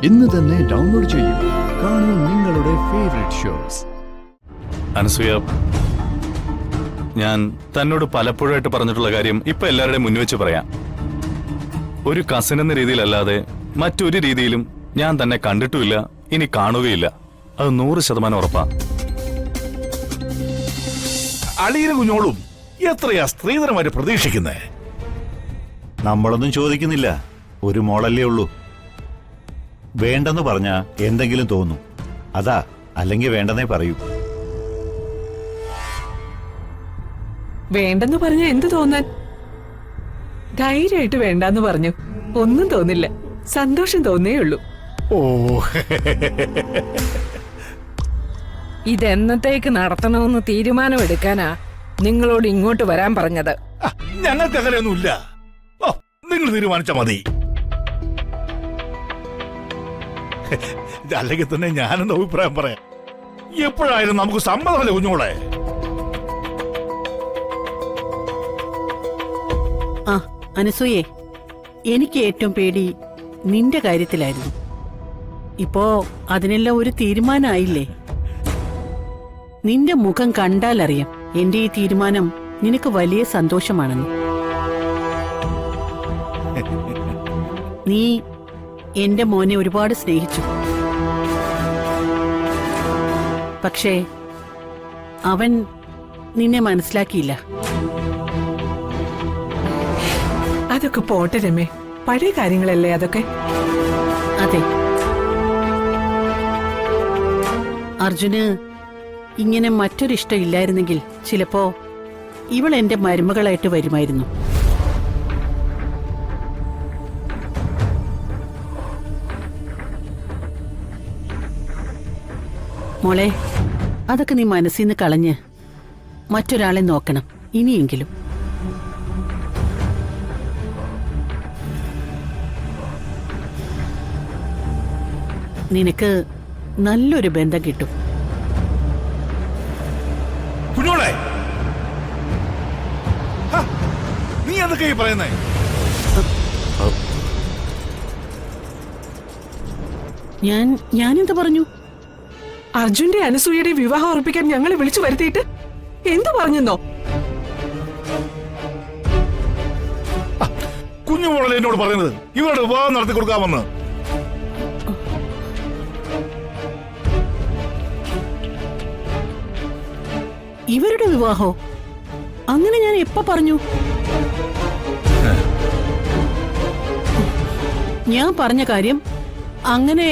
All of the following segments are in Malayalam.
ഇന്ന് തന്നെ ഡൗൺലോഡ് ചെയ്യൂ. കാണൂ നിങ്ങളുടെ ഫേവറേറ്റ് ഷോസ്. അനസൂയ, ഞാൻ തന്നോട് പലപ്പോഴായിട്ട് പറഞ്ഞിട്ടുള്ള കാര്യം ഇപ്പൊ എല്ലാവരുടെയും മുന്നിൽ വെച്ച് പറയാം. ഒരു കസിൻ എന്ന രീതിയിലല്ലാതെ മറ്റൊരു രീതിയിലും ഞാൻ തന്നെ കണ്ടിട്ടുമില്ല, ഇനി കാണുകയില്ല. അത് 100% ഉറപ്പാ. അളിയനും കുഞ്ഞോളും എത്രയാ സ്ത്രീധനമായിട്ട് പ്രതീക്ഷിക്കുന്നേ? നമ്മളൊന്നും ചോദിക്കുന്നില്ല, ഒരു മോളല്ലേ ഉള്ളൂ. വേണ്ടെന്ന് പറഞ്ഞാ എന്തെങ്കിലും തോന്നും, അതാ. അല്ലെങ്കിൽ വേണ്ടെന്നേ പറയൂ. വേണ്ടെന്ന് പറഞ്ഞ എന്ത് തോന്നാൻ? ധൈര്യമായിട്ട് വേണ്ടെന്ന് പറഞ്ഞു, ഒന്നും തോന്നില്ല, സന്തോഷം തോന്നേ ഉള്ളൂ. ഓ, ഇതെന്നത്തേക്ക് നടത്തണമെന്ന് തീരുമാനമെടുക്കാനാ നിങ്ങളോട് ഇങ്ങോട്ട് വരാൻ പറഞ്ഞത്. ഞങ്ങൾക്ക് അങ്ങനെയൊന്നുമില്ല. നിങ്ങൾ തീരുമാനിച്ച മതി. അല്ലെങ്കിൽ തന്നെ ഞാനെന്ന അഭിപ്രായം പറയാം. എപ്പോഴായാലും നമുക്ക് സമ്മതമല്ലേ കുഞ്ഞോളെ? ആ അനസൂയെ, എനിക്ക് ഏറ്റവും പേടി നിന്റെ കാര്യത്തിലായിരുന്നു. ഇപ്പോ അതിനെല്ലാം ഒരു തീരുമാനമായില്ലേ? നിന്റെ മുഖം കണ്ടാലറിയാം എന്റെ ഈ തീരുമാനം നിനക്ക് വലിയ സന്തോഷമാണെന്ന്. നീ എന്റെ മോനെ ഒരുപാട് സ്നേഹിച്ചു. പക്ഷേ അവൻ നിന്നെ മനസ്സിലാക്കിയില്ല. അതൊക്കെ പോട്ടെ രമേ, പഴയ കാര്യങ്ങളല്ലേ അതൊക്കെ. അതെ, അർജുന് ഇങ്ങനെ മറ്റൊരിഷ്ടം ഇല്ലായിരുന്നെങ്കിൽ ചിലപ്പോ ഇവൾ എന്റെ മരുമകളായിട്ട് വരുമായിരുന്നു. മോളെ, അതൊക്കെ നീ മനസ്സിൽ നിന്ന് കളഞ്ഞ് മറ്റൊരാളെ നോക്കണം ഇനിയെങ്കിലും. നിനക്ക് നല്ലൊരു ബന്ധം കിട്ടും. കുഞ്ഞോളെ, നീ എന്തൊക്കെയാ പറയുന്നേ? ഞാനെന്ത് പറഞ്ഞു? അർജുന്റെ അനസൂയയുടെ വിവാഹം ഉറപ്പിക്കാൻ ഞങ്ങളെ വിളിച്ചു വരുത്തിയിട്ട് എന്തു പറഞ്ഞെന്നോ? കുഞ്ഞുമോളെ എന്നോട് പറയുന്നത് ഇവരുടെ വിവാഹം നടത്തി കൊടുക്കാമെന്ന്. ഇവരുടെ വിവാഹോ? അങ്ങനെ ഞാൻ എപ്പോ പറഞ്ഞു? ഞാൻ പറഞ്ഞ കാര്യം അങ്ങനെ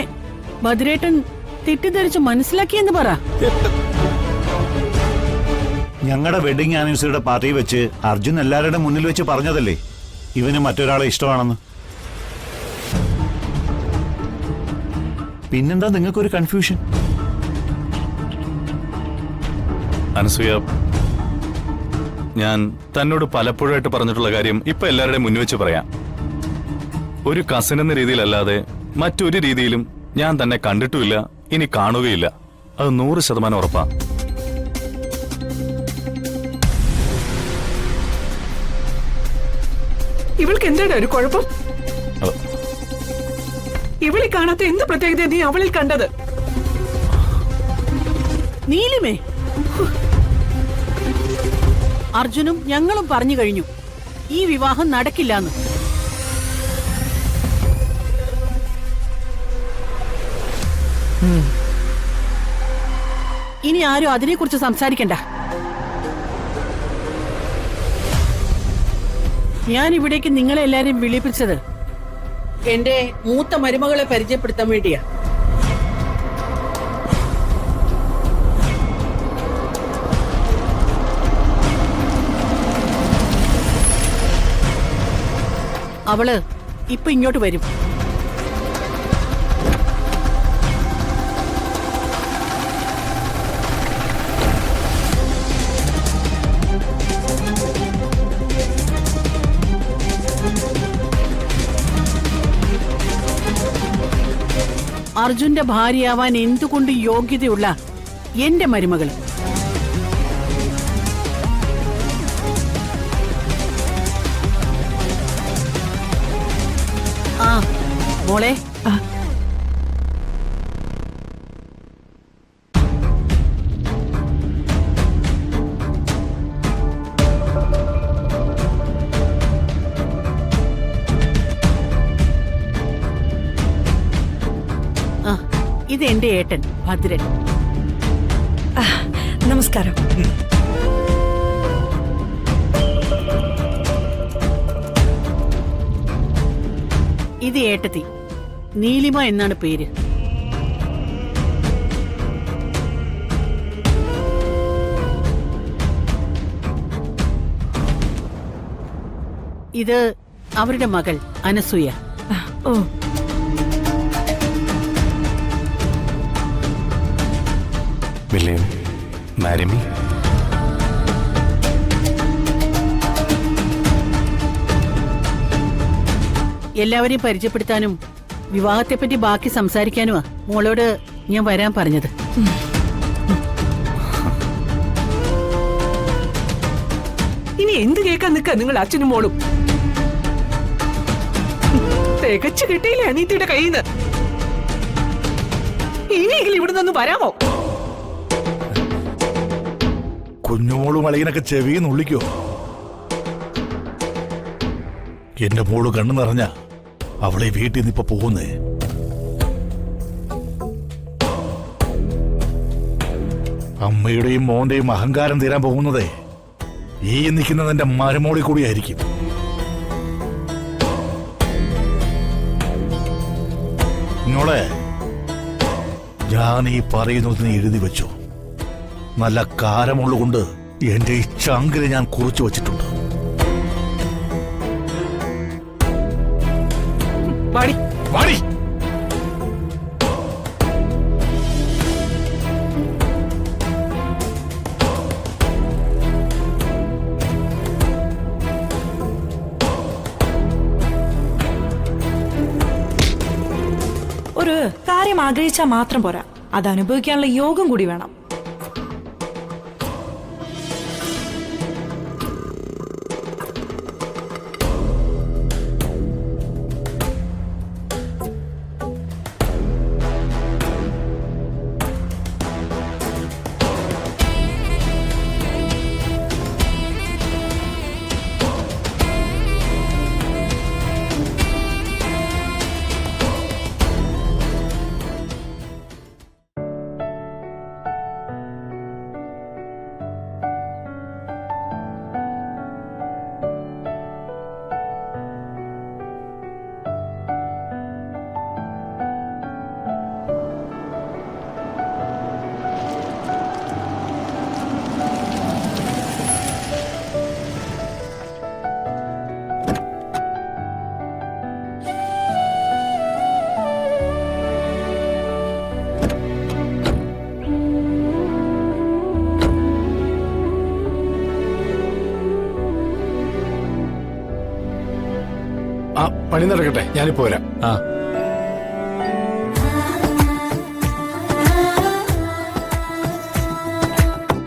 ഭദ്രേട്ടൻ തെറ്റിദ്ധരിച്ച് മനസ്സിലാക്കിയെന്ന് പറ. ഞങ്ങളുടെ വെഡിങ് ആനിവേഴ്സറിയുടെ പാർട്ടി വെച്ച് അർജുൻ എല്ലാവരുടെ മുന്നിൽ വെച്ച് പറഞ്ഞതല്ലേ ഇവന് മറ്റൊരാളെ ഇഷ്ടമാണെന്ന്. പിന്നെന്താ നിങ്ങൾക്കൊരു കൺഫ്യൂഷൻ? അനസൂയ, ഞാൻ തന്നോട് പലപ്പോഴായിട്ട് പറഞ്ഞിട്ടുള്ള കാര്യം ഇപ്പൊ എല്ലാവരുടെയും മുന്നിൽ വെച്ച് പറയാം. ഒരു കസിൻ എന്ന രീതിയിലല്ലാതെ മറ്റൊരു രീതിയിലും ഞാൻ തന്നെ കണ്ടിട്ടുമില്ല, ഇനി കാണുകയില്ല. അത് 100% ഉറപ്പാ. ഇവൾക്ക് എന്താണ് ഒരു കുഴപ്പം? ഇവളെ കാണാത്ത എന്ത് പ്രത്യേകത നീ അവളിൽ കണ്ടത്? നീലിമേ, അർജുനും ഞങ്ങളും പറഞ്ഞു കഴിഞ്ഞു ഈ വിവാഹം നടക്കില്ലാന്ന്. ഇനി ആരും അതിനെക്കുറിച്ച് സംസാരിക്കണ്ട. ഞാൻ ഇവിടേക്ക് നിങ്ങളെ എല്ലാരെയും വിളിപ്പിച്ചത് എന്റെ മൂത്ത മരുമകളെ പരിചയപ്പെടുത്താൻ വേണ്ടിയാ. അവള് ഇപ്പൊ ഇങ്ങോട്ട് വരും. അർജുന്റെ ഭാര്യയാവാൻ എന്തുകൊണ്ട് യോഗ്യതയുള്ള എന്റെ മരുമകൾ. മോളെ, ആ ഇത് എന്റെ ഏട്ടൻ ഭദ്രൻ. നമസ്കാരം. ഇത് ഏട്ടത്തി നീലിമ എന്നാണ് പേര്. ഇത് അവരുടെ മകൾ അനസൂയ. ഓ, വില്യം മാരി മീ. എല്ലാവരെയും പരിചയപ്പെടുത്താനും വിവാഹത്തെപ്പറ്റി ബാക്കി സംസാരിക്കാനുമാ മോളോട് ഞാൻ വരാൻ പറഞ്ഞത്. ഇനി എന്ത് കേൾക്കാൻ നിൽക്കാ നിങ്ങൾ അച്ഛനും മോളും? തികച്ചു കിട്ടിയില്ലേ അനീത്തിയുടെ കയ്യിൽ നിന്ന്? ഇനിയെങ്കിലും ഇവിടെ നിന്ന് വരാമോ? കുഞ്ഞുമോളും അളിയനൊക്കെ ചെവിന്ന് ഉള്ളിക്കോ. എന്റെ മോള് കണ്ണു നിറഞ്ഞ അവളെ വീട്ടിൽ നിന്ന് ഇപ്പൊ പോകുന്നേ. അമ്മയുടെയും മോന്റെയും അഹങ്കാരം തീരാൻ പോകുന്നതേ ഈ നിൽക്കുന്നത് എന്റെ മരുമോളിൽ കൂടിയായിരിക്കും. നിങ്ങളെ ഞാൻ ഈ പറയുന്നതിന് എഴുതി വെച്ചു. നല്ല കാരമുള്ളുകൊണ്ട് എന്റെ ഈ ചങ്കില് ഞാൻ കുറിച്ചു വച്ചിട്ടുണ്ട്. വാടി. വാടി. ഒരു കാര്യം ആഗ്രഹിച്ചാൽ മാത്രം പോരാ, അത് അനുഭവിക്കാനുള്ള യോഗം കൂടി വേണം. പണി നടക്കട്ടെ, ഞാനിപ്പോ വരാം. ആ